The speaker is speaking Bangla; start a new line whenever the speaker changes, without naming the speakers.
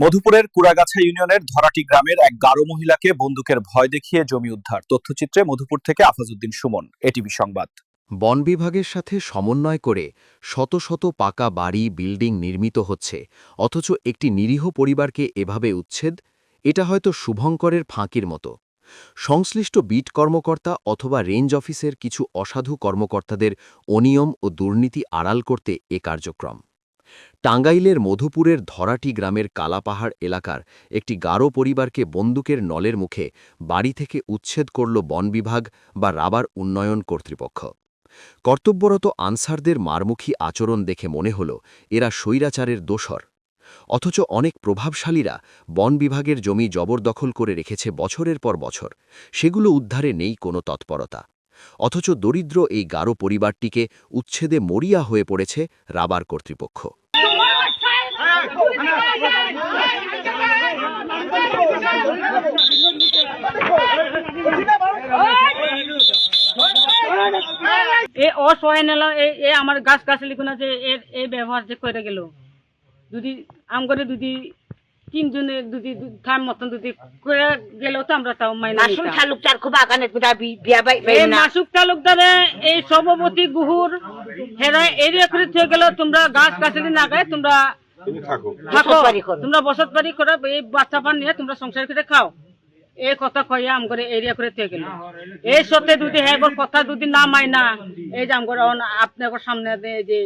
মধুপুরের কুড়াগাছা ইউনিয়নের ধরাটি গ্রামের এক গারো মহিলাকে বন্দুকের ভয় দেখিয়ে জমি উদ্ধার। তথ্যচিত্রে মধুপুর থেকে আফাজউদ্দিন সুমন, এটিভি সংবাদ।
বন বিভাগের সাথে সমন্বয় করে শত শত পাকা বাড়ি বিল্ডিং নির্মিত হচ্ছে, অথচ একটি নিরীহ পরিবারকে এভাবে উচ্ছেদ, এটা হয়তো শুভঙ্করের ফাঁকির মতো। সংশ্লিষ্ট বিট কর্মকর্তা অথবা রেঞ্জ অফিসের কিছু অসাধু কর্মকর্তাদের অনিয়ম ও দুর্নীতি আড়াল করতে এ কার্যক্রম। টাঙ্গাইলের মধুপুরের ধরাটি গ্রামের কালাপাহাড় এলাকার একটি গারো পরিবারকে বন্দুকের নলের মুখে বাড়ি থেকে উচ্ছেদ করল বন বিভাগ বা রাবার উন্নয়ন কর্তৃপক্ষ। কর্তব্যরত আনসারদের মারমুখী আচরণ দেখে মনে হল এরা স্বৈরাচারের দোসর। অথচ অনেক প্রভাবশালীরা বন বিভাগের জমি জবরদখল করে রেখেছে বছরের পর বছর, সেগুলো উদ্ধারে নেই কোনো তৎপরতা। অথচ দরিদ্র এই গারো পরিবারটিকে উচ্ছেদে মরিয়া হয়ে পড়েছে রাবার কর্তৃপক্ষ।
আমার গাছ গাছালি কোনা যে এই ব্যবহার যে করে গেল, যদি আম করে যদি তিনজনে যদি থাম মতন যদি করে গেল তো আমরা তাও মাইনা
মাসুম তালুকদার খুব আগানে বিয়া বাই
এই মাসুক তালুকদারে এই সভাপতি গুহুর হেরা এরিয়া করে থেকে গেল, তোমরা গাছ গাছালি না গায়ে তোমরা থাকো, তোমরা বসত বাড়ি করে এই বাচ্চা পান নিয়ে তোমরা সংসার করে খাও, এই কথা কইয়া আম করে এরিয়া করে থেকে গেল। এই সত্যি যদি হ্যাঁ কথা যদি না মাইনা এই যে আম করে আপনার সামনে যে